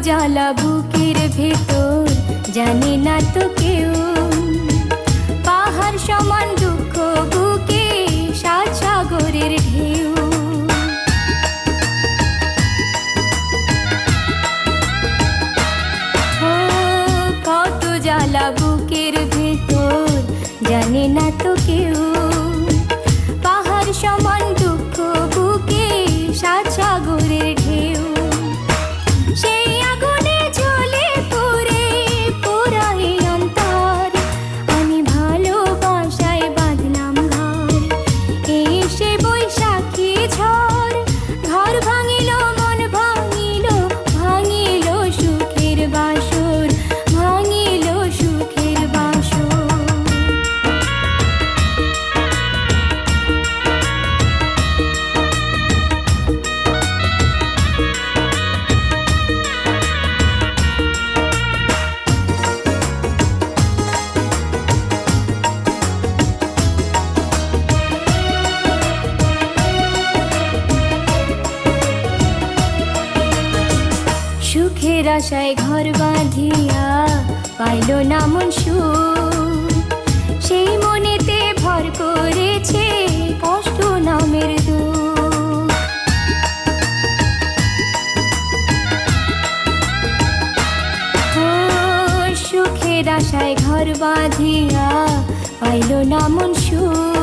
জ্বালা বুকের ভেতর জানে না তো কেউ, পাহাড় সমান দুঃখ বুকে সাত সাগরের ঢেউ। ও কত জ্বালা বুকের ভেতর জানে না তো কেউ, পাহাড় সমান দুঃখ বুকে সাত সাগরের ঢেউ। সেই আগুনে জ্বলে পুড়ে পোড়াই অন্তর, আমি ভালোবাসায় বাঁধলাম ঘর। এসে বৈশাখী ঝড় ঘর ভাঙিল, মন ভাঙিল, ভাঙিল সুখের বাসর, ভাঙিল সুখের বাসর। সুখের আশায় ঘর বাঁধিয়া পাইল না মন সুখ, সেই মনেতে ভর করেছে কষ্ট নামের দুঃখ। ও সুখের আশায় ঘর বাঁধিয়া পাইল না মন সুখ,